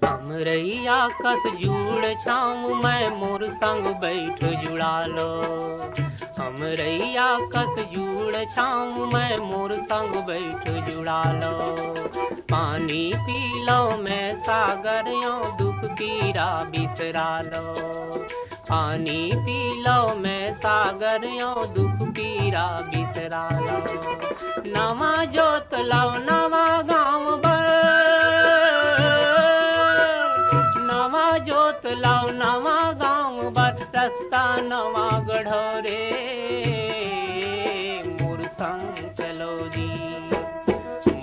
हमरैया कस जुड़ छाम मैं मोर संग बैठ जुड़ा लो। हमरैया कस जुड़ छाम मैं मोर संग बैठ जुड़ा लो। पानी पी लो मैं सागर यो दुख पीरा बिसरा लो। पानी पी लो मैं सागर यो दुख पीरा बिसरा लो। नवा जोत लाओ नवा गाँव नवा जोत लाओ नवा गाँव बर रास्ता नवा गढ़ो रे। मोर संग चलो जी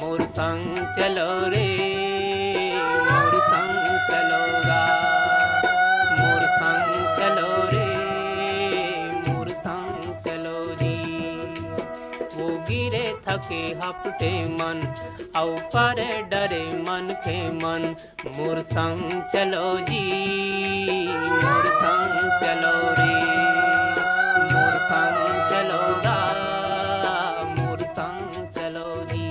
मोर संग चलो रे। मोर संग चलोगा मोर संग चलो रे। मोर संग चलो जी। वो गिरे थके हपटे मन औ पर डरे मन के मन। मोर संग चलो जी मोर संग चलो रे। मोर संग चलोगा मोर संग चलो जी।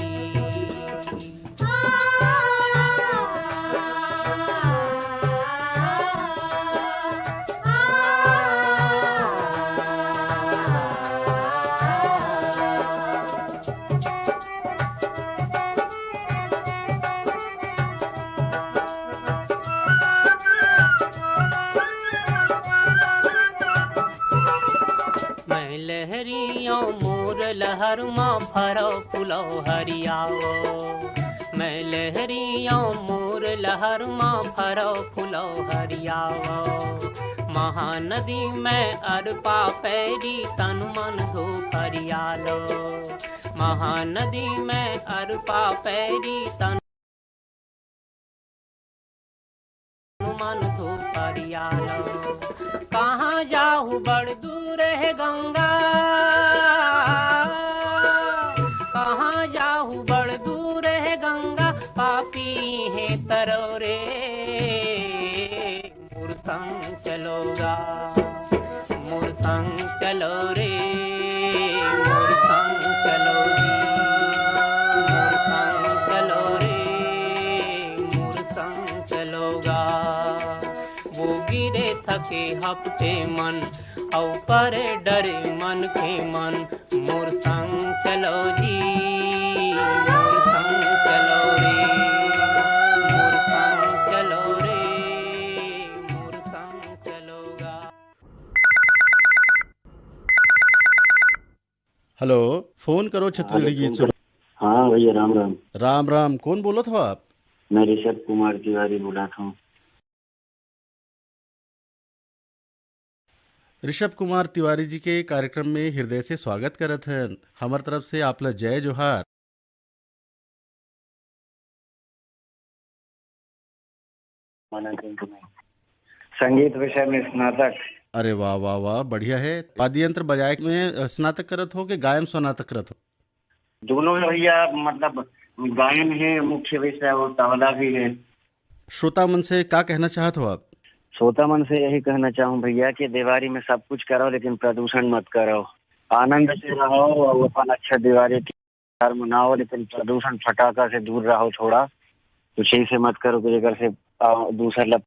मैं लहरियों मोर लहर माँ फरो फुलो हरियाओ। मैं लहरियों मोर लहर माँ फरो फुलो हरियाओ। महानदी में अरपा पैरी तन मन धो हरियालो। महानदी में अरपा पैरी तन मन धो हरियालो। कहाँ जाहू बड़ दूर है गंगा। कहाँ जाहू बड़ दूर है गंगा। पापी है तरो रे। मोर संग चलोगा मोर संग चलो रे। मोर संग चलो जी मोर संग चलो रे। मोर संग चलोगा। वो गिरे थके हपटे मन औ पर डरे मन के मन। मोर संग चलो जी मोर संग चलो रे। मोर संग चलो रे। मोर संग चलोगा। हेलो, फोन करो छत्तीसगढ़ी गीत सुनो। हाँ भैया राम राम। राम राम। कौन बोलो था आप? मैं ऋषभ कुमार तिवारी बोला था। ऋषभ कुमार तिवारी जी के कार्यक्रम में हृदय से स्वागत करत हैं। हमार तरफ से आपला जय जोहार। संगीत विषय में स्नातक। अरे वाह वाह वाह, बढ़िया है। वाद्य यंत्र बजाए में स्नातक करत हो कि गायन स्नातक करत हो? दोनों है भैया, मतलब गायन है मुख्य विषय और तबला भी है। श्रोता मन से क्या कहना चाहत हो आप? श्रोता मन से यही कहना चाहूँ भैया कि दिवाली में सब कुछ करो लेकिन प्रदूषण मत करो। आनंद से रहो और अपन अच्छा दिवाली त्योहार मनाओ, लेकिन प्रदूषण फटाका से दूर रहो थोड़ा। कुछ ही से मत करो कि जगह से दूसरा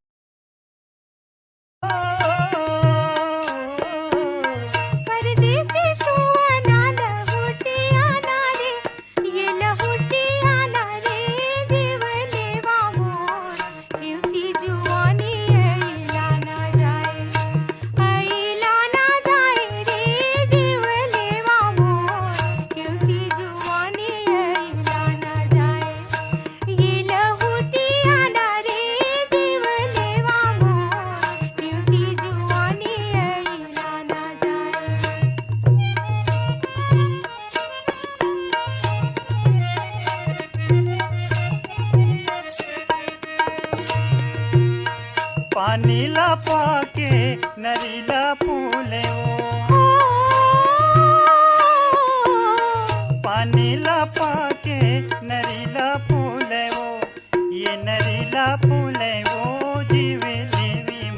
पानीला पाके नरीला फूले वो। पानीला पाके नरीला फूले वो। ये नरीला फूले वो जीवे देवी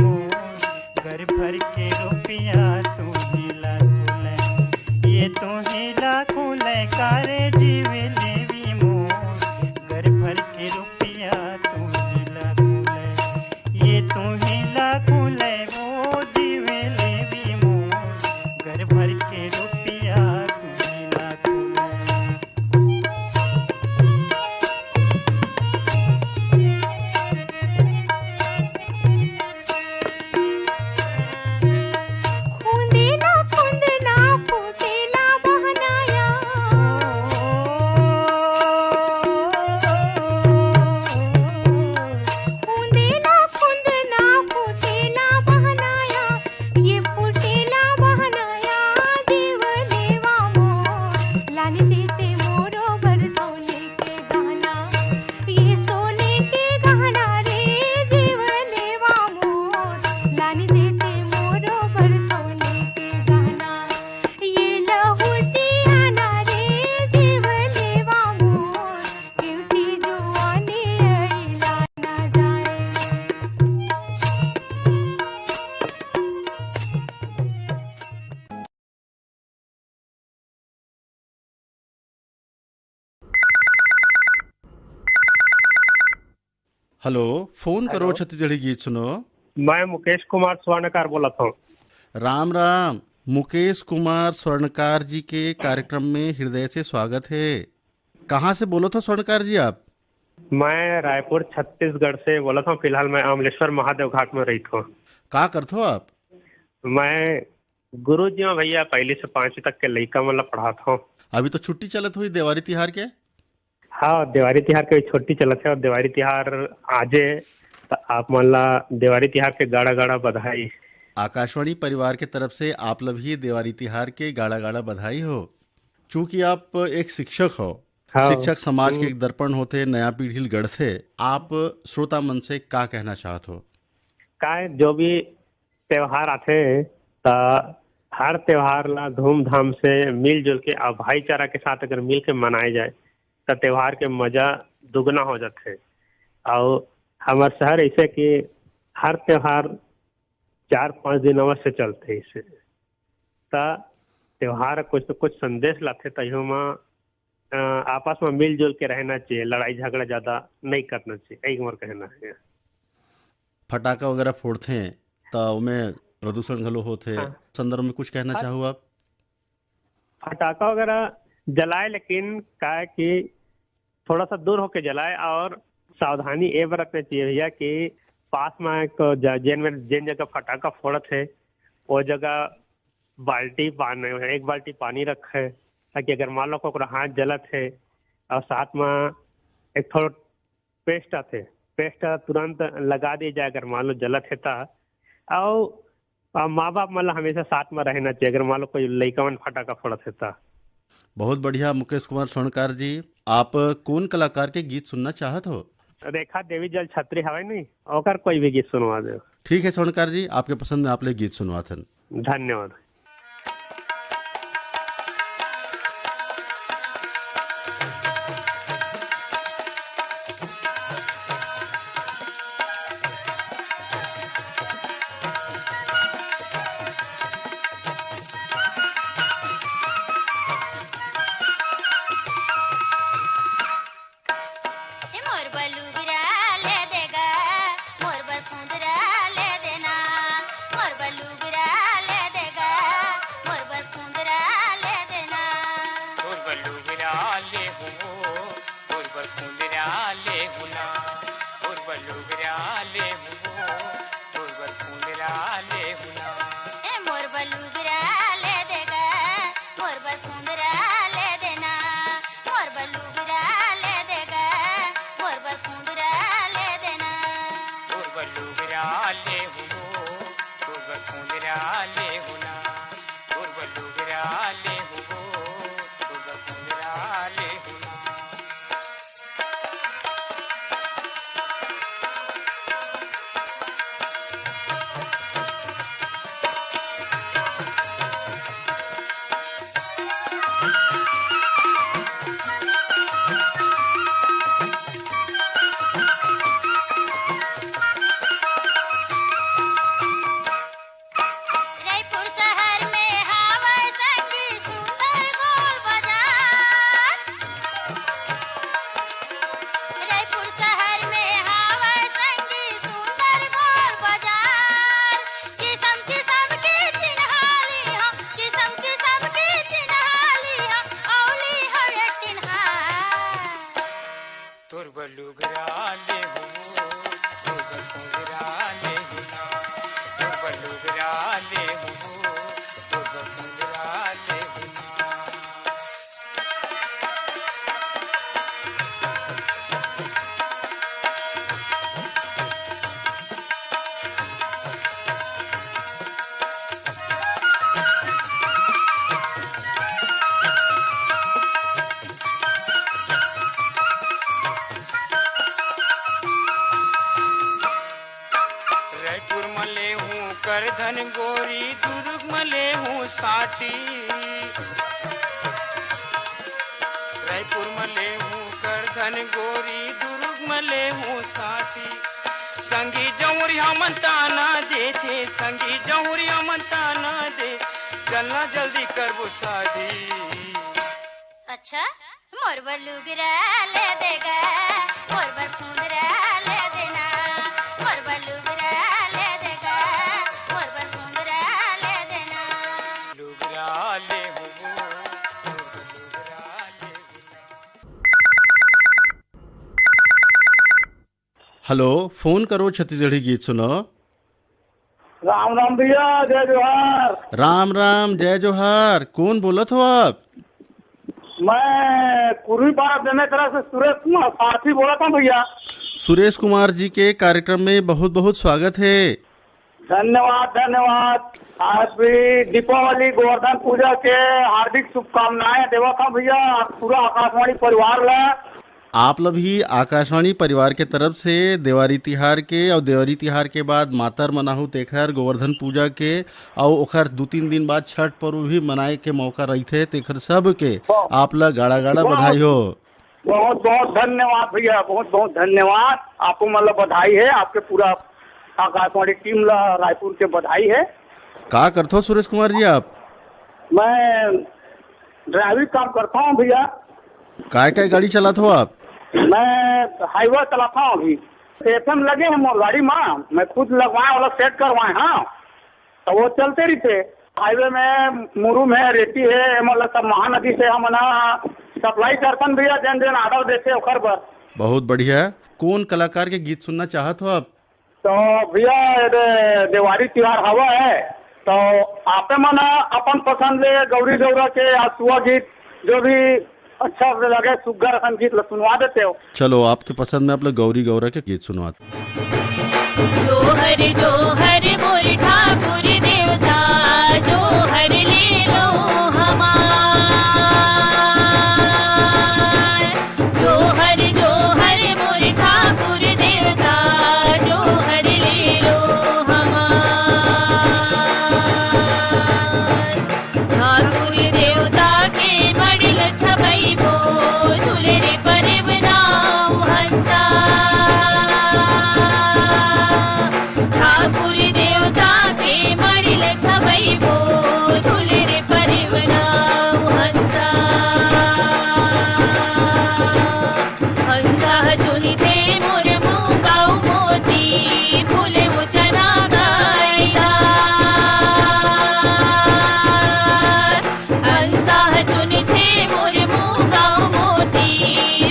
ये तू हिला खुले वो जीवे लेवी मोर घर भर के रुपया तू हिला खुले खुंदेला खुंदना फुटेला बहनाया खुंदेला खुंदना फुटेला बहनाया ये फुटेला बहनाया देव देवा मोर लाने देते मोरो भर सोने के गहना ये सोने के गहना रे जीव देवा मोर लाने देते मोरो भर सोने के गहना ये लहुटिया ना रे जीव देवा मोर क्योंकि जुआनी अइला ना जाए हेलो, फोन करो हेलो। छत्तीसगढ़ी गीत सुनो। मैं मुकेश कुमार स्वर्णकार बोला था। राम राम। मुकेश कुमार स्वर्णकार जी के कार्यक्रम में हृदय से स्वागत है। कहाँ से बोलो था स्वर्णकार जी आप? मैं रायपुर छत्तीसगढ़ से बोला था। फिलहाल मैं अमलेश्वर महादेव घाट में रही था। का करते हो आप? मैं गुरु जी में भैया पहली से 5वीं तक के लड़का मतलब पढ़ाता हूँ। अभी तो छुट्टी चलत हुई दिवाली तिहार के। हाँ, दिवाली तिहार के छोटी चलत है और दिवाली तिहार आजे तो आप मला दिवाली तिहार के गाड़ा गाड़ा बधाई। आकाशवाणी परिवार के तरफ से आप भी दिवाली तिहार के गाड़ा गाड़ा बधाई हो। चूंकि आप एक शिक्षक हो, हाँ। शिक्षक समाज के एक दर्पण होते, नया पीढ़ी गढ़ते, आप श्रोता मन से का कहना चाहत हो? का जो भी त्योहार आते तो हर त्योहार ला धूमधाम से मिलजुल के और भाईचारा के साथ अगर मिल के मनाए जाए तो त्योहार के मजा दुगना हो जाते। और हमारे शहर ऐसे कि हर त्योहार 4-5 दिन अवश्य चलते इसे तो त्योहार कुछ तो कुछ संदेश लाते तयो में आपस में मिलजुल के रहना चाहिए, लड़ाई झगड़ा ज्यादा नहीं करना चाहिए, एक बार कहना है। फटाका वगैरह फोड़ते हैं तो उनमें प्रदूषण घलो होते। हाँ। संदर्भ में कुछ कहना हाँ। चाहो आप? फटाका वगैरह जलाए लेकिन का है कि थोड़ा सा दूर होके जलाए और सावधानी ये बरतनी चाहिए भैया कि पास में जिन जगह फटाका फोड़त है वो जगह एक बाल्टी पानी रखे ताकि अगर मान लो को हाथ जलत है और साथ में एक थोड़ा पेस्ट तुरंत लगा दी जाए अगर मान लो जलत है तो। और माँ बाप मतलब हमेशा साथ में रहना चाहिए अगर मान लो कोई लड़का फटाका फोड़त है तो। बहुत बढ़िया मुकेश कुमार स्वर्णकार जी। आप कौन कलाकार के गीत सुनना चाहत हो? रेखा देवी जल छत्री हवे नहीं ओकर कोई भी गीत सुनवा दे। ठीक है स्वर्णकार जी, आपके पसंद में आप ले गीत सुनवाथन। धन्यवाद। मोर बलुगरा ले देगा मोर बसुंदरा ले देना मोर बलुगरा ले देगा बलुगरा ले हो बलुगरा ले हो रायपुर मले हूँ करधन गोरी दुर्ग मले हूँ साटी रायपुर मले हूँ करधन गोरी दुर्ग मले हूँ साटी संगी जौरिया मनताना दे थे संगी जौरिया मनताना दे चलना जल्दी करबो शादी अच्छा मोर बलुगरा ले देगा मोर बलुगरा ले देना मोर बलुगरा ले देगा मोर बलुगरा ले देना लुगरा ले हो लुगरा ले हेलो, फोन करो छत्तीसगढ़ी गीत सुनो। राम राम भैया, जय जोहार। राम राम, जय जोहार। कौन बोलत हो आप? मैं पूर्वी भारत देने तरफ से सुरेश कुमार सारथी बोला था भैया। सुरेश कुमार जी के कार्यक्रम में बहुत बहुत स्वागत है। धन्यवाद धन्यवाद। आज भी दीपावली गोवर्धन पूजा के हार्दिक शुभकामनाएं देवा था भैया पूरा आकाशवाणी परिवार ला। आप लोग भी आकाशवाणी परिवार के तरफ से देवारी तिहार के और देवारी तिहार के बाद मातर मनाहू तेखर गोवर्धन पूजा के और ओखर 2-3 दिन बाद छठ पर्व भी मनाए के मौका रही थे तेखर सब के आप ला गाड़ा गाड़ा बधाई हो। बहुत बहुत धन्यवाद भैया, बहुत बहुत धन्यवाद। आपको मतलब बधाई है, आपके पूरा आकाशवाणी टीम ला रायपुर के बधाई है। का करते हो सुरेश कुमार जी आप? मैं ड्राइविंग काम करता हूँ भैया। काय काय गाड़ी चलाते हो आप? मैं हाईवे चलाता हूँ अभी। एफएम लगे हैं मोर गाड़ी में, मैं खुद लगवाए वाला सेट करवाए। हाँ, तो वो चलते रही थे हाईवे में। मुरुम है, रेती है, मतलब सब महानदी से हम सप्लाई करतन भैया। जन जन आर्डर देते ओखर पर। बहुत बढ़िया। कौन कलाकार के गीत सुनना चाहत हो आप? तो भैया देवारी त्योहार हवा है, तो आपे मना अपन पसंद ले गौरी गौरा के आसुआ गीत जो भी अच्छा लगे सुग्गर संगीत सुनवा देते हो। चलो, आपके पसंद में आप लोग गौरी गौरा के गीत सुनवाते। जोहर जोहर मोर ठाकुर देवता जोहर ले लो हमार जोहर जोहर मोर ठाकुर देवता जोहर ले लो हमार ठाकुर देवता के मड़िल छबई भो झूले रे परब नाम हंसा ठाकुर देवता के मड़िल छबई भो झूले रे परब नाम हंसा हंसा चुनी थे मोर मुकाऊ मोती फूले मुचना गायगा हंसा चुनी थे मोर मुकाऊ मोती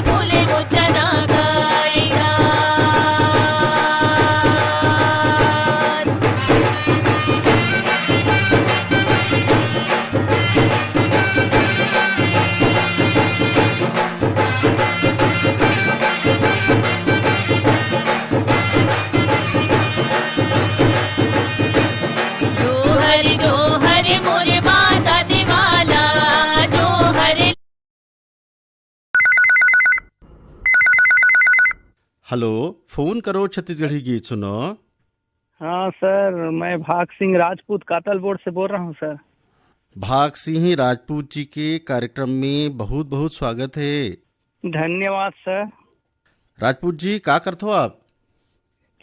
फूले मुचना गायगा जोहर जोहर मोर माता दिवाला जोहर। हेलो, फोन करो छत्तीसगढ़ी गीत सुनो। हाँ सर, मैं भाग सिंह राजपूत कातल बोर्ड से बोल रहा हूँ सर। भाग सिंह राजपूत जी के कार्यक्रम में बहुत बहुत स्वागत है। धन्यवाद सर। राजपूत जी, का करते हो आप?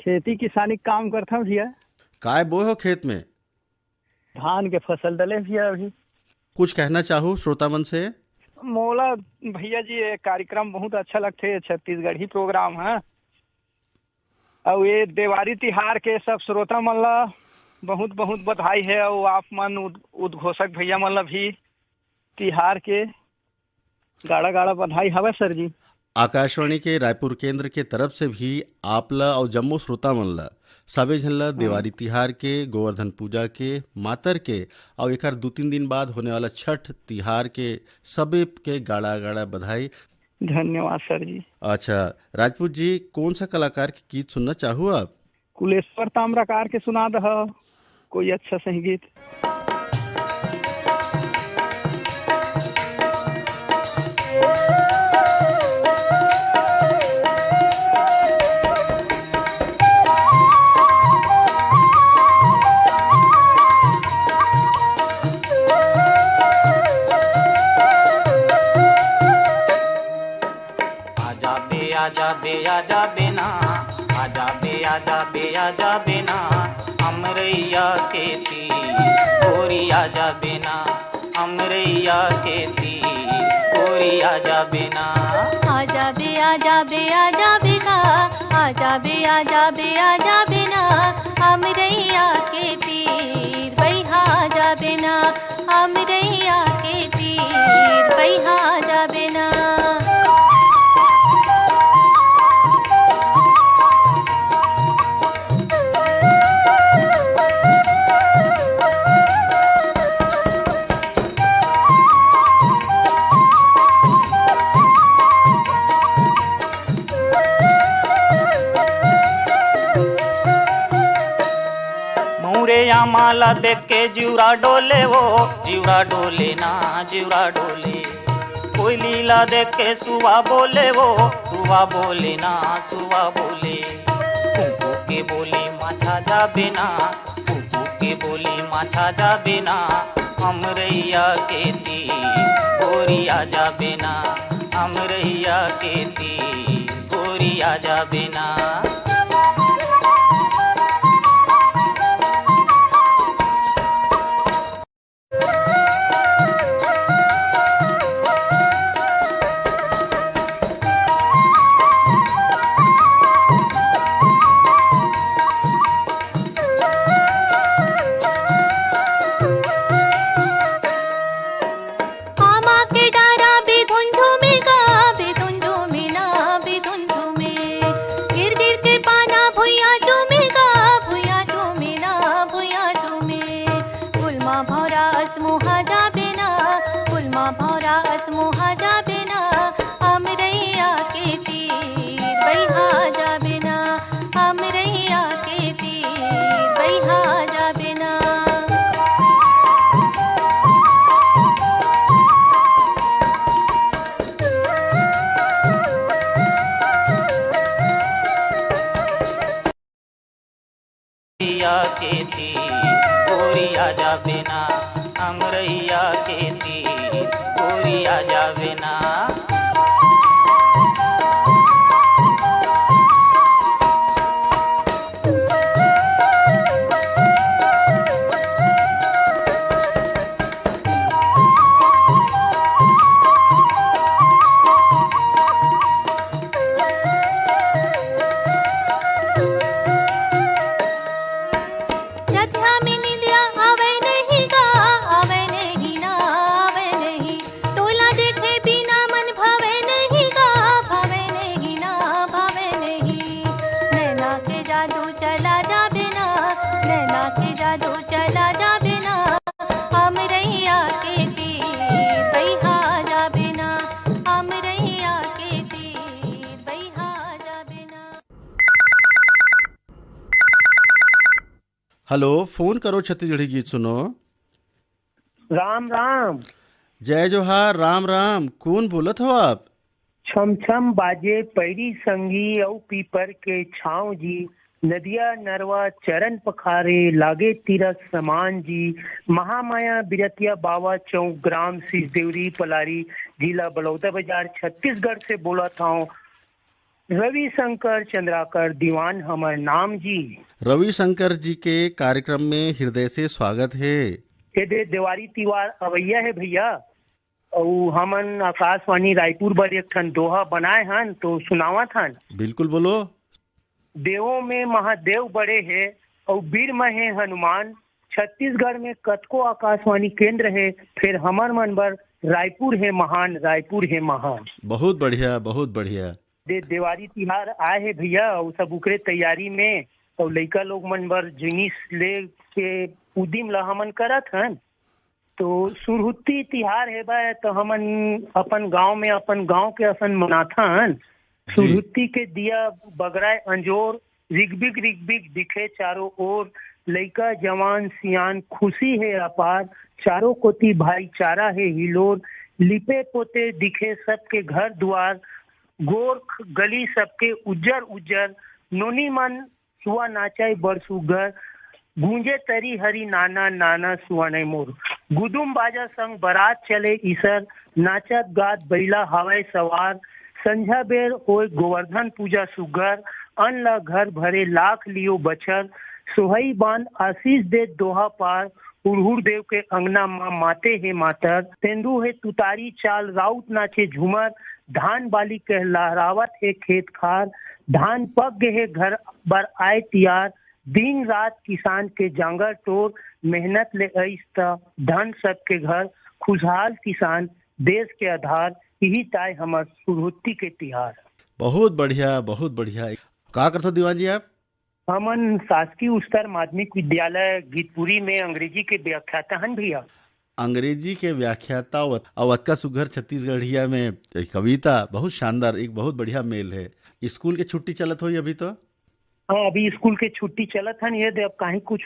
खेती किसानी का काम करता हूँ भैया। काय बोए हो खेत में? धान के फसल डले भैया अभी। कुछ कहना चाहो श्रोता मन से? मोला भैया जी ये कार्यक्रम बहुत अच्छा लगते है, छत्तीसगढ़ी प्रोग्राम है। और ये देवारी तिहार के सब श्रोता मन ला बहुत बहुत बधाई है। और आप मन उद्घोषक भैया मन ला भी तिहार के गाड़ा गाड़ा बधाई हवे सर जी। आकाशवाणी के रायपुर केंद्र के तरफ से भी आपला और जम्मू श्रोता मन ला सबे झल्ला देवारी तिहार के, गोवर्धन पूजा के, मातर के और एक 2-3 दिन बाद होने वाला छठ तिहार के सबे के गाड़ा गाड़ा बधाई। धन्यवाद सर जी। अच्छा राजपूत जी, कौन सा कलाकार के गीत सुनना चाहूँ आप? कुलेश्वर ताम्रकार के सुना दह कोई अच्छा सही गीत। आजा बे ना, आजा बे ना, अमरैया के तीर गोरी आजा बे ना, अमरैया के तीर गोरी आजा बे ना। आजा बे ना, आजा बे ना, अमरैया के तीर बैहा आजा बे ना, अमरैया के तीर बैहा आजा बे ना। या माला देख के जीवरा डोले, वो जीवरा डोले ना, जीवरा डोले। कोई लीला देख के सुवा बोले, वो सुवा बोले ना, सुवा बोले। कुकू के बोली माछा जा बिना, कुकू के बोली माछा जा बिना, अमरैया के तीर गोरी आजा बिना, अमरैया के तीर गोरी आजा बिना। के तीर गोरी आजा बिना, अमरैया के तीर गोरी आजा बिना। हेलो, फोन करो छत्तीसगढ़ी गीत सुनो। राम राम। जय जोहार, राम राम। कौन बोलत हो आप? छम छम बाजे पैरी संगी औ पीपर के छाँव जी, नदिया नरवा चरण पखारे लागे तीरथ समान जी। महामाया बिरतिया बावा चौक ग्राम सिसदेवरी पलारी जिला बलौदा बाजार छत्तीसगढ़ से बोला था। रविशंकर चंद्राकर दीवान हमार नाम जी। रविशंकर जी के कार्यक्रम में हृदय से स्वागत है। ये देवारी तिवार अवैया है भैया, और हमन आकाशवाणी रायपुर बर एक ठन दोहा बनाए हन तो सुनावत हन। बिल्कुल बोलो। देवों में महादेव बड़े हैं और वीर में है हनुमान। छत्तीसगढ़ में कतको आकाशवाणी केंद्र है, फिर हमर मन बर रायपुर है महान, रायपुर है महान। बहुत बढ़िया, बहुत बढ़िया। देवारी तिहार आए है भैया, और सब उकरे तैयारी में और लइका लोग मन बर जिनिस ले के उदिम ला हमन करत हन। तो सुरहुत्ती तिहार है बा तो हमन अपन गांव में अपन गांव के असन मनाथन। सुरहुत्ती के दिया बगराए अंजोर रिगबिग रिगबिग दिखे चारों ओर, लइका जवान सियान खुशी है अपार, चारों कोती भाईचारा है हिलोर, लिपे पोते दिखे सबके घर द्वार, गोरख गली सबके उज्जर उज्जर, नोनी मन सुआ नाचाई बरसुगर, गूंजे तरी हरी नाना नाना सुआने मोर, गुदुम बाजा संग बारात चले ईसर, नाचत गात बैला हवाई सवार, संझा बेर होए गोवर्धन पूजा सुगर, अन्न घर भरे लाख लियो बछर, सोहई बांध आशीष दे दोहा पार, उड़हुड़ देव के अंगना माँ माते है मातर, तेंदु है तुतारी चाल राउत नाचे झूमर, धान बाली कह लहरावत है खेत खार, धान पक गए है घर बर आए तियार, दिन रात किसान के जांगर टोर, मेहनत ले ऐसा धन सबके घर, खुशहाल किसान देश के आधार, यही ताय हमार सुरहुत्ती के तिहार। बहुत बढ़िया बहुत बढ़िया। का करते हो दीवान जी आप? हमन शासकीय उच्चतर माध्यमिक विद्यालय गीतपुरी में अंग्रेजी के व्याख्याता हन भैया। अंग्रेजी के व्याख्याता और अवक्का सुघर छत्तीसगढ़िया में कविता बहुत शानदार, एक बहुत बढ़िया मेल है। स्कूल के छुट्टी चलत हो अभी तो? हाँ, अभी स्कूल के छुट्टी चलत हन। ये अब कहीं कुछ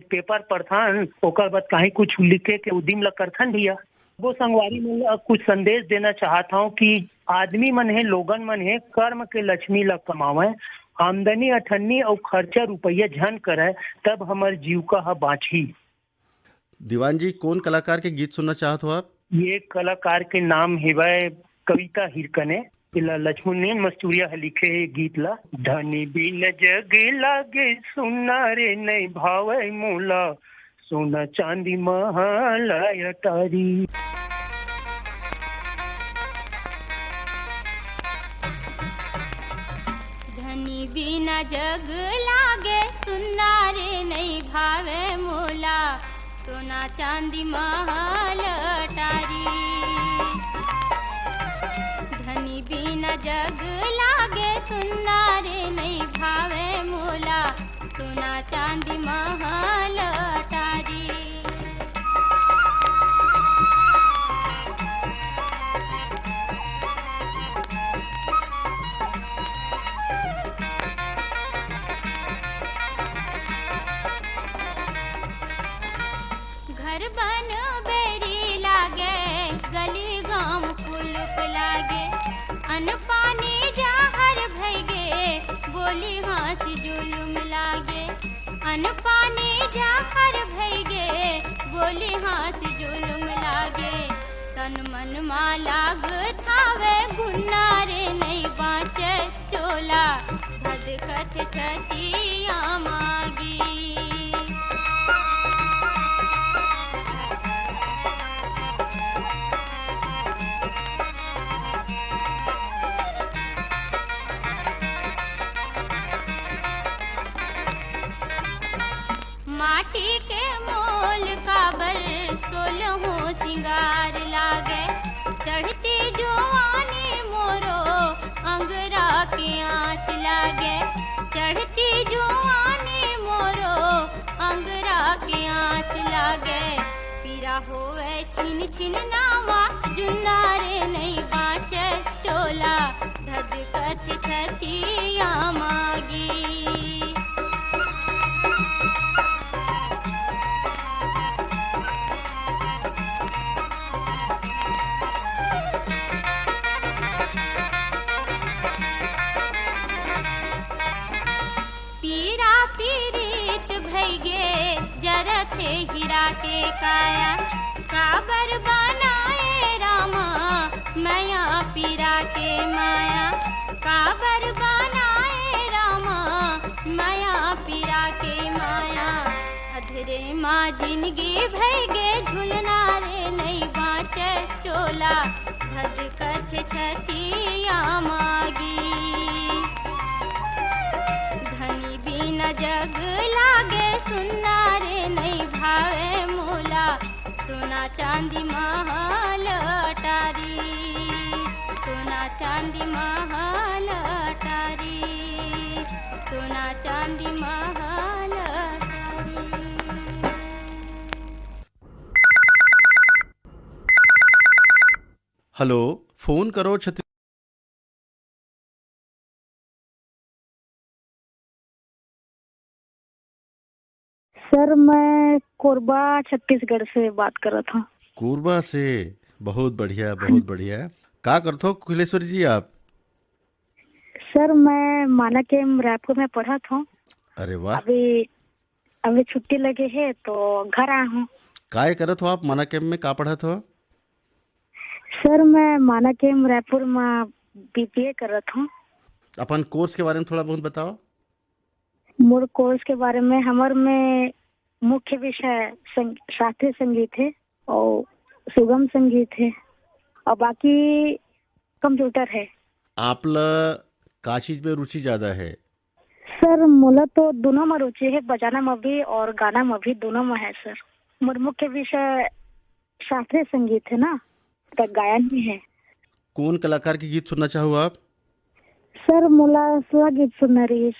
पेपर पढ़थन, ओकर बाद कहीं कुछ लिखे के उद्यम ला करथन भैया। वो संगवारी में कुछ संदेश देना चाहता हूँ कि आदमी मन है, लोगन मन है, कर्म के लक्ष्मी ला कमावे, आमदनी अठन्नी और खर्चा रुपया झन करे, तब हमार जीविका हा बाँची। दीवान जी कौन कलाकार के गीत सुनना चाहते हो आप? ये कलाकार के नाम है कविता हिरकने, लक्ष्मण मस्तूरिया लिखे है गीत ला। धनी बिन जग लागे सुना रे नहीं भावे मोला, सोना चांदी महल अटारी। धनी बिना जग लागे सुना रे नहीं भावे मोला, सोना चांदी महल अटारी। धनी बिना जग लागे सुना रे नहीं भावे मोला, सोना चांदी महल अटारी। घर बन बेरी लागे, गली गांव कुलुप लागे, अन्न पानी जाहर भैगे, बोली हंसी जुलुम लागे। अन्न पानी जाहर भैगे, बोली हंसी जुलुम लागे। तन मन मा लाग थावे, गुन्ना रे नहीं बाँचे चोला, भद कथ छतिया मागी। माटी के मोल काबर सोलहों सिंगार लागे, चढ़ती जुआनी मोरो अंगरा के आँच लागे। चढ़ती जुआनी मोरो अंगरा के आँच लागे। पीरा होवे छिन छिन नावा, जुन्ना रे नहीं बाँचे चोला, धद कथ छतिया मागी। पीरा पीरीत भैगे, जरत हीरा के काया, काबर बनाए रामा मैया पीरा के माया। काबर बनाए रामा माया पीरा के माया। अधरे माँ जिंदगी भैगे, झुलना रे नहीं बाँचे चोला, भद कथ छतिया मागी। धनी बिना जग लागे, सुना रे नहीं भावे मोला, सोना चांदी महल अटारी। सोना चांदी महल अटारी। सोना चांदी महल अटारी। हेलो, फोन करो छत्तीस। सर मैं कोरबा छत्तीसगढ़ से बात कर रहा था। कोरबा से? बहुत बढ़िया, बहुत बढ़िया। का करते हो कुलेश्वरी जी आप? सर मैं माना के रायपुर में पढ़ा था। अरे वाह। अभी अभी छुट्टी लगे है तो घर आया हूँ। काय करत हो आप? माना कैम्प में का पढ़त हो? सर मैं माना के रायपुर में बीपीए कर रहा था। अपन कोर्स के बारे में थोड़ा बहुत बताओ। मोर कोर्स के बारे में हमार में मुख्य विषय शास्त्रीय संगीत है और सुगम संगीत है और बाकी कंप्यूटर है। आपला का चीज में रुचि ज्यादा है? सर मोला तो दोनों में रुचि है, बजाना में भी और गाना में भी, दोनों में है सर। मोर मुख्य विषय शास्त्रीय संगीत है ना, तो गायन भी है। कौन कलाकार के गीत सुनना चाहो आप? सर मोला स्वा गीत सुनना रही।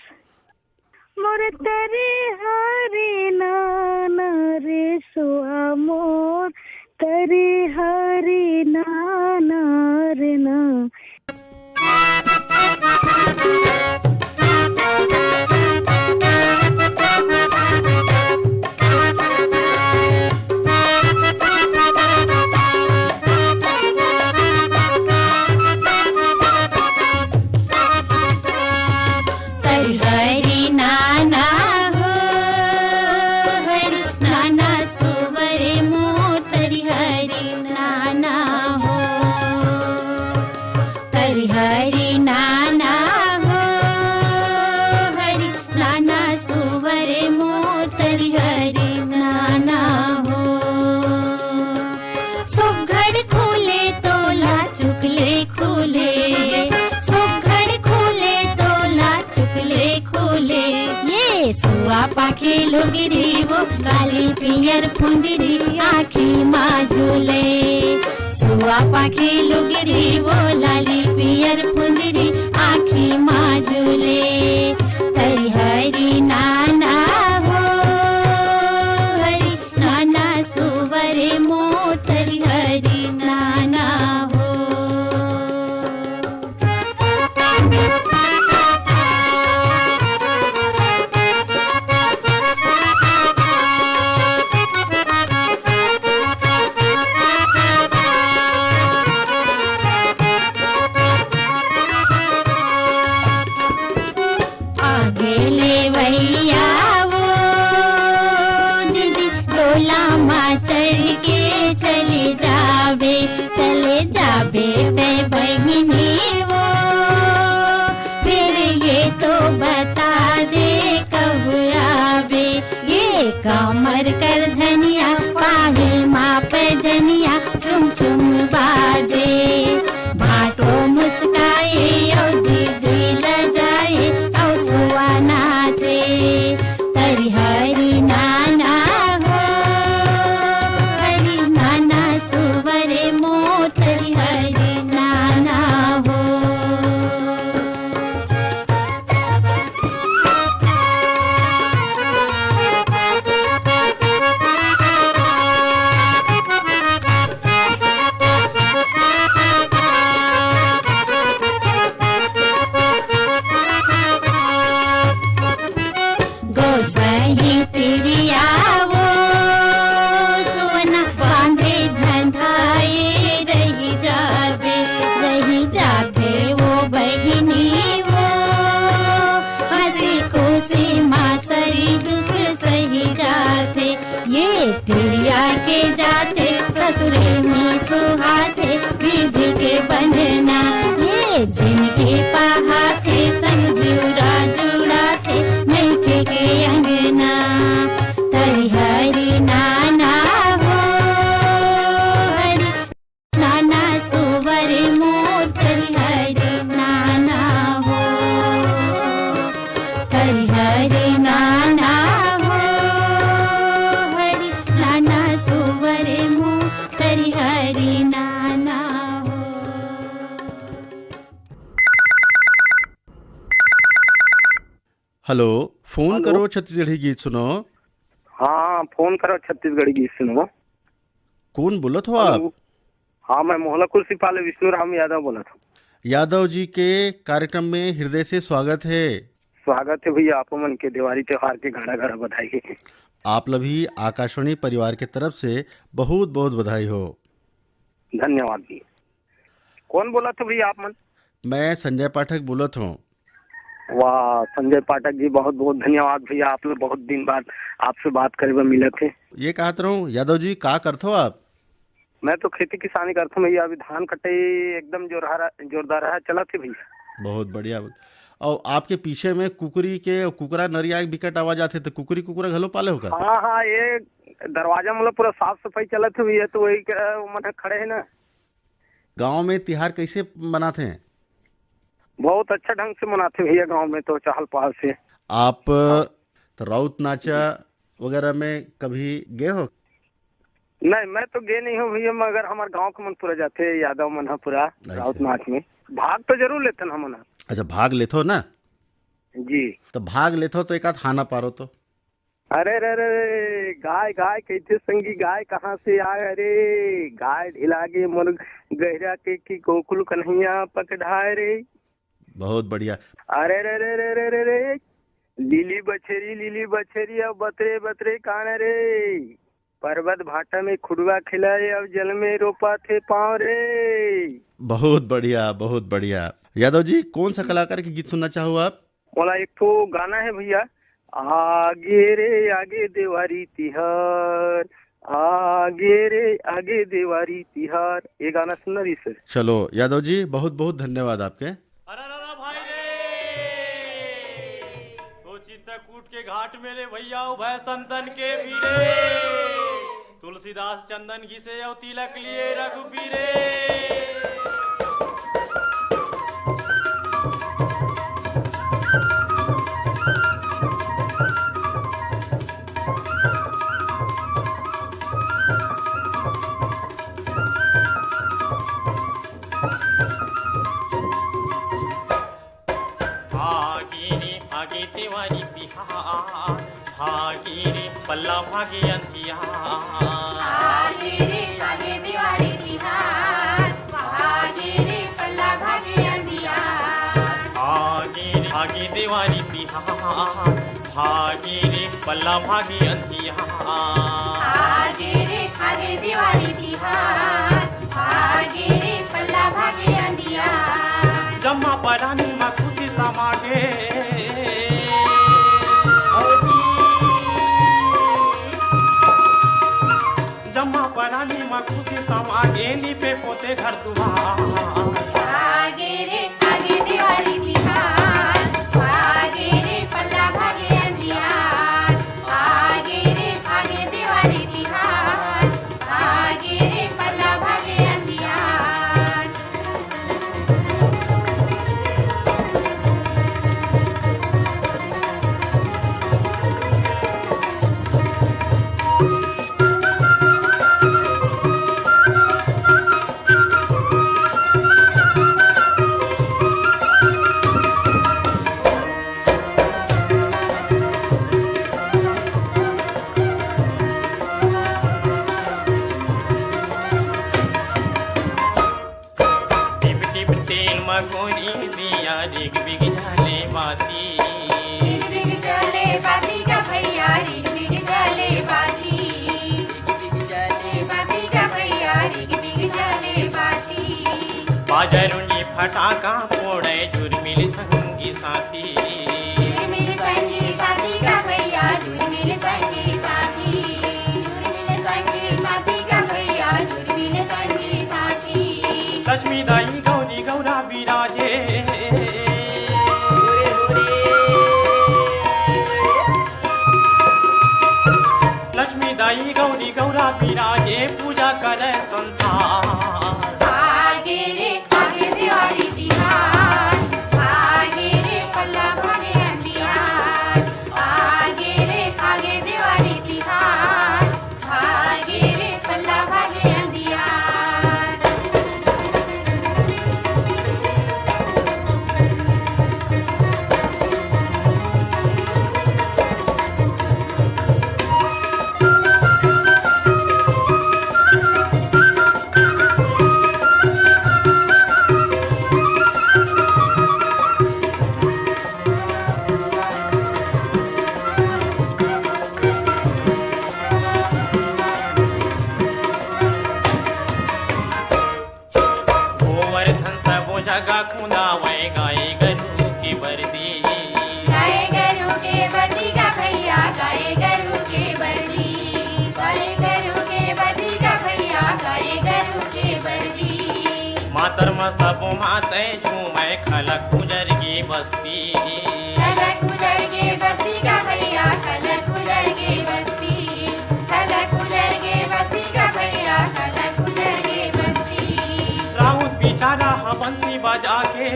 मोर तेरी हरी नाना रे सुआ मोर तेरी हरी नाना रे ना। पाखे लुगिरी वो लाली पियर फुंदरी आँखी माजुले। सुआ पाखे लुगिरी वो लाली पियर फुंदरी आँखी माजुले। तरी हरी नाना हो हरी नाना सुवरे मोर तरी हरी नाना हो। चले जाबे ते बहिनी वो फिर ये तो बता दे कब आबे। ये कमर कर धनिया पावे माप जनिया चुम चुम बाजे। भाटो मुस्काए और दीदी लजाए और सुआ नाचे। तरी हरी नाना हो हरी नाना सुवरे मोर तरी हरी नाना हो। गोसाई तिरिया वो सुवना बांधे धंधाए रही जाते वो बहिनी वो हंसी खुशी माँ सरी दुख सही जाते। ये तिरिया के जाते ससुरे में सुहाते विधि के बंधना। ये जिनके पहाते संग जुड़ा जुड़ाते मिलके के अंगना। तरी हरी नाना हो हरी नाना सुवरे मोर तरी हरी नाना हो। तरी हरी नाना हो हरी नाना सुवरे मोर तरी हरी नाना हो। Hello, phone hello. करो छत्तीसगढ़ी गीत सुनो। हाँ, फोन करो छत्तीसगढ़ी गीत सुनो। कौन बोलत हो आप? हेलो। हाँ, मैं मोहल्ला सिपाही विष्णु राम यादव बोला था। यादव जी के कार्यक्रम में हृदय से स्वागत है। स्वागत है भैया, आप मन के दिवाली त्योहार के घड़ा घड़ा बधाई है। आप लभी आकाशवाणी परिवार के तरफ से बहुत बहुत बधाई हो। धन्यवाद भैया। कौन बोला था भैया आप मन? मैं संजय पाठक बोलत हूँ। वाह, संजय पाठक जी, बहुत बहुत धन्यवाद भैया। आप लोग बहुत दिन बाद आपसे बात करे में मिले थे। ये कहत रहूँ, यादव जी का करते हो आप? मैं तो खेती किसानी करता हूँ भैया। अभी धान कटाई एकदम जोरदार है चला थे भैया। बहुत बढ़िया। और आपके पीछे में कुकरी के कुकरा नरिया बिकट आवाज आते, तो कुकरी कुकरा घलो पाले होगा? हाँ हाँ, ये दरवाजा मतलब पूरा साफ सफाई चला थे भैया, तो वही मन खड़े है ना। गांव में तिहार कैसे मनाते हैं? बहुत अच्छा ढंग से मनाते भैया गांव में, तो चहल पहल से। आप तो राउत नाचा वगैरह में कभी गए हो? नहीं, मैं तो गए नहीं हूँ भैया, मगर हमारे गांव के मन पूरा जाते, यादव मन है पूरा राउत नाच में भाग तो जरूर लेते हैं हम। अच्छा, भाग लेते हो ना जी? तो भाग लेते हो तो एक आध हाना पारो तो। अरे रे रे, गाय गाय कैसे संगी गाय कहाँ से आए? अरे गाय ढिलागे मोर गहरा के की गोकुल कन्हैया पकड़ाए रे। बहुत बढ़िया। अरे रे रे रे रे रे रे, लीली बछेरी अब बतरे बतरे कान रे। पर्वत भाटा में खुड़वा खिलाए, अब जल में रोपा थे पाँव रे। बहुत बढ़िया, बहुत बढ़िया। यादव जी, कौन सा कलाकार के गीत सुनना चाहो आप? बोला एक तो गाना है भैया, आगे रे आगे देवारी तिहार, आगे रे आगे देवारी तिहार। ये गाना सुनना रही सर। चलो यादव जी, बहुत बहुत धन्यवाद आपके। कूट के घाट मेरे भैया भय संतन के वीरे, तुलसीदास चंदन घिसे और तिलक लिए रघुबीरे। भागे तिवारी तिहार, भागे रे पल्ला भागे अंधियार। भागे रे भागे दिवाली तिहार, भागे रे पल्ला भागे अंधियार। भागे दिवाली तिहार, भागे रे पल्ला भागे अंधियार। भागे रे भागे दिवाली तिहार, भागे रे पल्ला भागे अंधियार। जम्मा परानी में खुशी समागे, जम्मा परानी में खुशी समागे, लिपे पोते घर दुआर। भागे रे भागे दिवाली तिहार, भागे रे पल्ला भागे अंधियार। भागे रे भागे दिवाली तिहार, भागे रे पल्ला भागे अंधियार। मकोनी दिया रिग बिग झाले बाती, रिग बिग झाले बाती का भैया, रिग बिग झाले बाती, रिग बिग झाले बाती का भैया, रिग बिग झाले बाती। बाजरुनी फटाका फोड़े झुरमिल संगी साथी, झुरमिल संगी साथी का भैया, झुरमिल संगी साथी, झुरमिल संगी साथी का भैया, झुरमिल संगी साथी। लक्ष्मी दाई गौरी गौरा विराजे, लक्ष्मी दाई गौरी गौरा विराजे, पूजा करे संसार। भागे रे भागे दिवाली तिहार, भागे रे पल्ला भागे अंधियार। भागे रे भागे दिवाली तिहार, भागे रे पल्ला भागे अंधियार। मातर सब माते झूमे खलक गुजर की बस्ती खलक गुजर के बस्ती का भैया खलक गुजर के बस्ती खलक गुजर के बस्ती का भैया खलक गुजर के बस्ती राउत बिचारा बंसी बजा के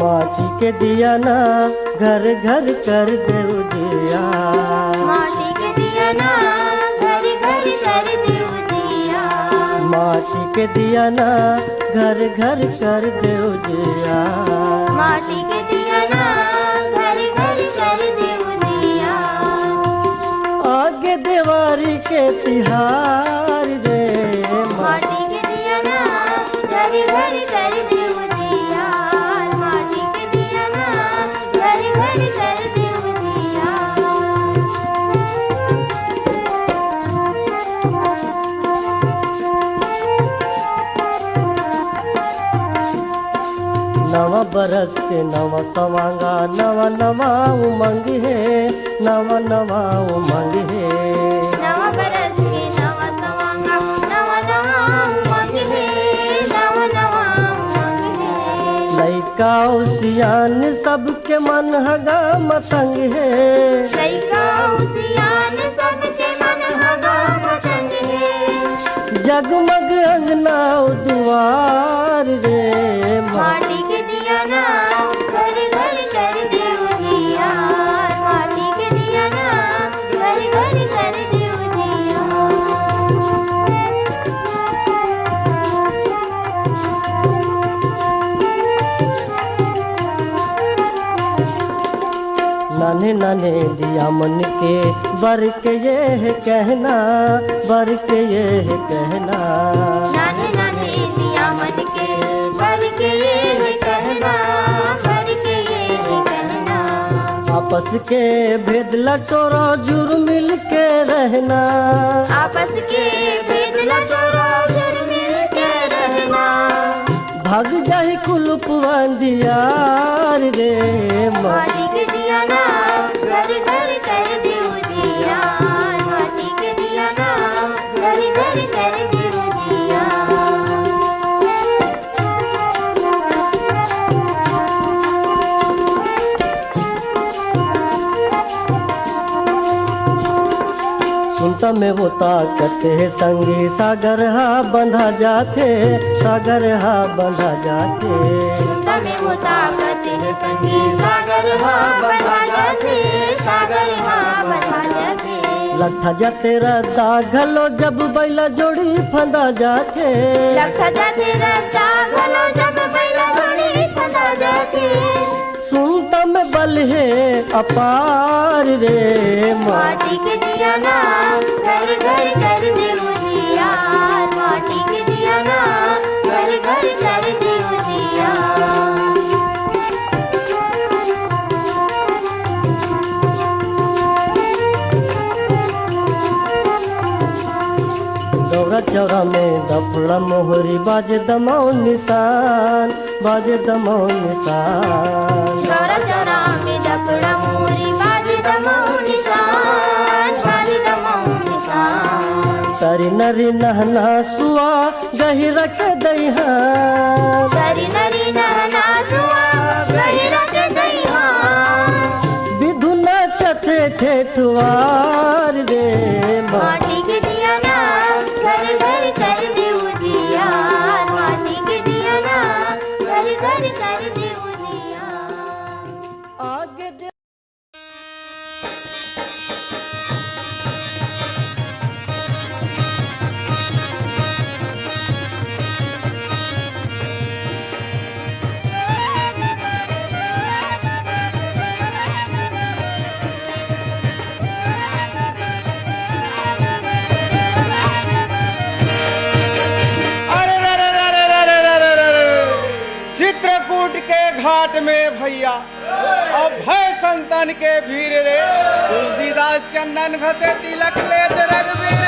माटी के दिया ना घर घर कर देव दिया माटी के दिया ना घर घर कर देव दिया माटी के दिया ना घर घर कर देव दिया माटी के दिया ना घर घर कर देव दिया आगे देवारी के तिहार रे माटी के दिया ना घर घर कर देव दिया माटी के दिया ना घर घर कर देव दिया नवा बरस के नवा सवांगा नवा नवा उमंग है नवा नवा उमंग है नवा बरस के नवा सवांगा नवा नवा उमंग है नवा नवा उमंग है लइका उसियान सबके मन हगा मतंग है लइका उसियान सबके मन हगा मतंग है जगमग अंगना दुआर रे माटी के दिया ना घर घर कर देव दिया माटी के दिया ना घर घर कर देव दिया नाने नाने दिया मन के बर के ये है कहना बर के ये है कहना नाने नाने दिया मन के बर के ये है कहना बर के ये है कहना आपस के भेद लटोरो जुर मिल के रहना आपस के भेद लटोरो जुर मिल के रहना भाग जाए कुलूप बंदियार रे माटी के दिया ना घर घर कर देव दिया माटी के दिया ना घर घर कर देव दिया सुनता में वो ताकत है संगी सागर हा बंधा जाते सागर हा बंधा जाते सुनता में वो ताकत है संगी सागर हा बंधा जाते सागर हा बंधा जाते लट्ठा जाते रद्दा घलो जब बैला जोड़ी फंदा जाते लट्ठा जाते रद्दा घलो जब बैला जोड़ी फंदा जाते सुनता में बल है अपार रे माटी के दिया ना घर घर कर देव दिया माटी के दिया ना घर घर कर देव दिया दौरा चौरा में दफड़ा मोहरी बाजे दमाओ निशान बाजे दमाओ निशान दौरा चौरा में दफड़ा मोहरी बाजे दमाओ निशान बाजे दमाओ निशान सरी नरी नहना सुआ गही रख दईहा सरी नरी नहना सुआ गही रख दईहा विधु नाचते ठेठुआर रे माटी के दिया ना घर घर कर देव दिया माटी के दिया ना घर घर कर देव दिया आगे दे चित्रकूट के घाट में भैया अभय संतन के भीड़ रे तुलसीदास चंदन घसे तिलक ले रघुवीर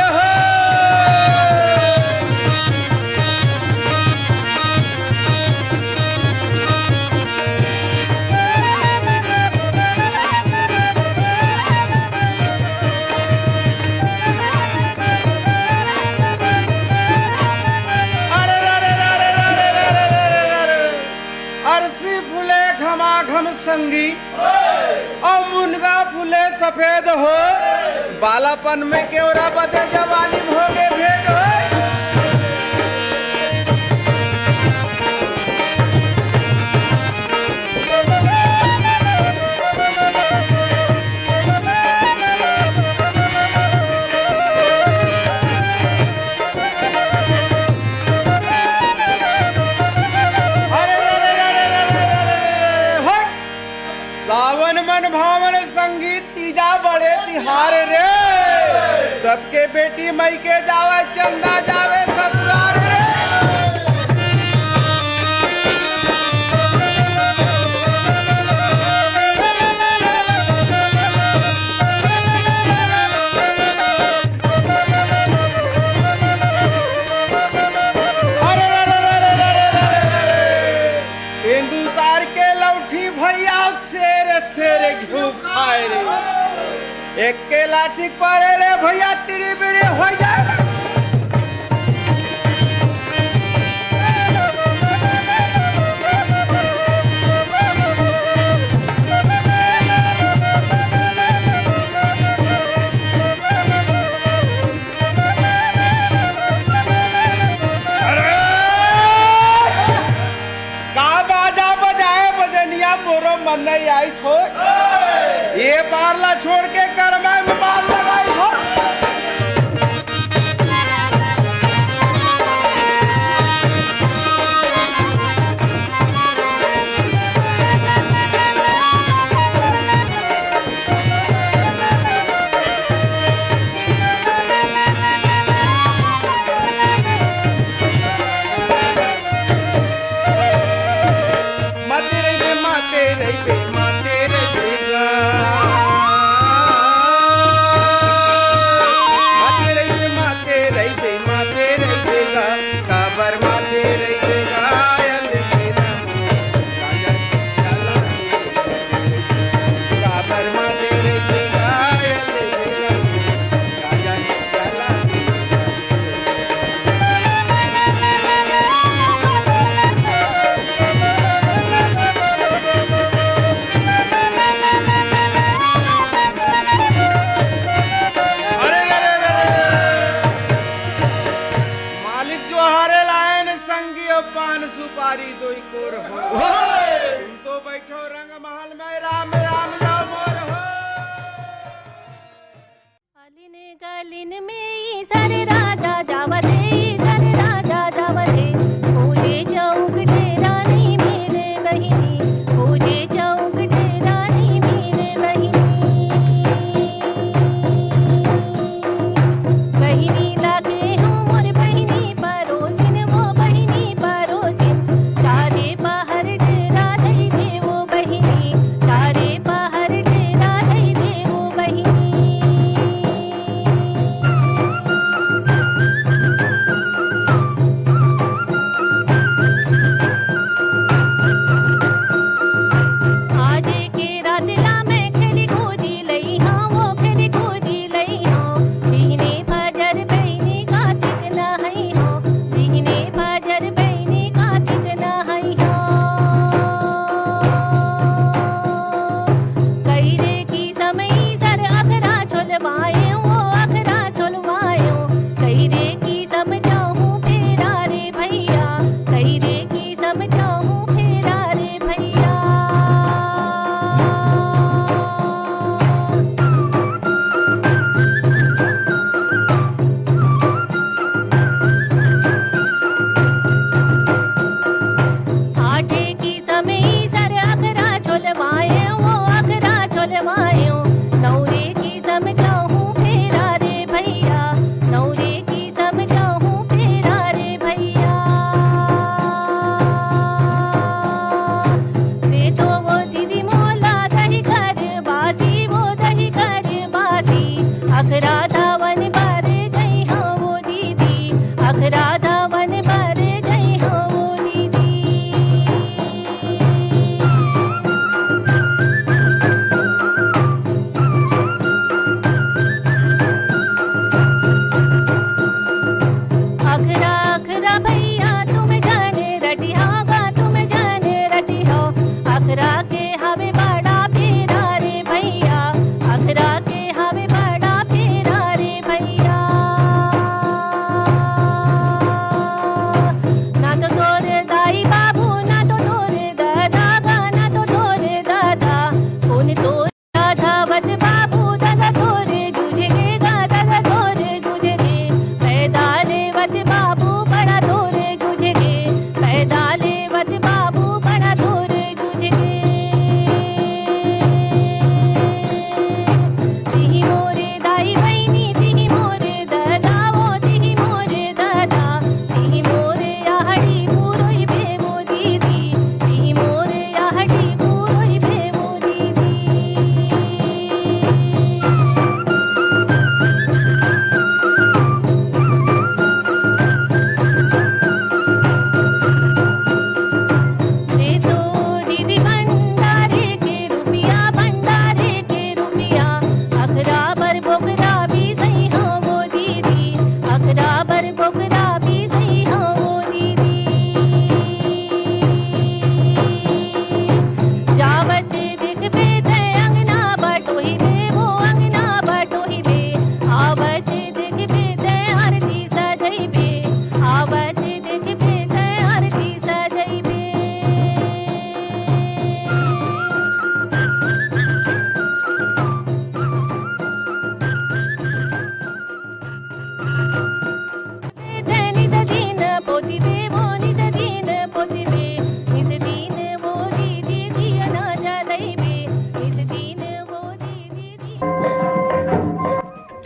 संगी और मुनगा फूले सफेद हो बालापन में केवरा बदे जवानी भोगे भेंट हो। सावन मन भावन संगीत तीजा बड़े तिहार रे सबके बेटी मई के जावे चंदा जावे ससुराल रे। हिंदुस्तान के लौठी भैया शेर शेर घिउ खाए रे एक के लाठी पड़े ले भैया तिड़ी बिड़ी हो जाए। मोरो मन नहीं आई हो ये बारला छोड़ के कर्मा में बाल लगाई हो। पान सुपारी दोई कोर हो तुम तो बैठो रंग महल में राम राम जाओ मोर हो। अलिन गलिन में सर राजा जावते सर राजा जावते पूजे चौक डेरा नहीं मेरे बहिनी पूजे चौक डेरा नहीं मेरे बहिनी बहिनी लागे हूँ मोर बहिनी परोसिन वो बहिनी परोसिन चारे पहर डेरा दई दे वो बहिनी चारे पहर डेरा दई दे वो बहिनी।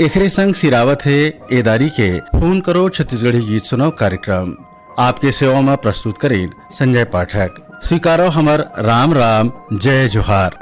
एकरे संग सिरावत है एदारी के फोन करो छत्तीसगढ़ी गीत सुनाओ कार्यक्रम आपके सेवा में प्रस्तुत करें संजय पाठक। स्वीकारो हमर राम राम जय जोहार।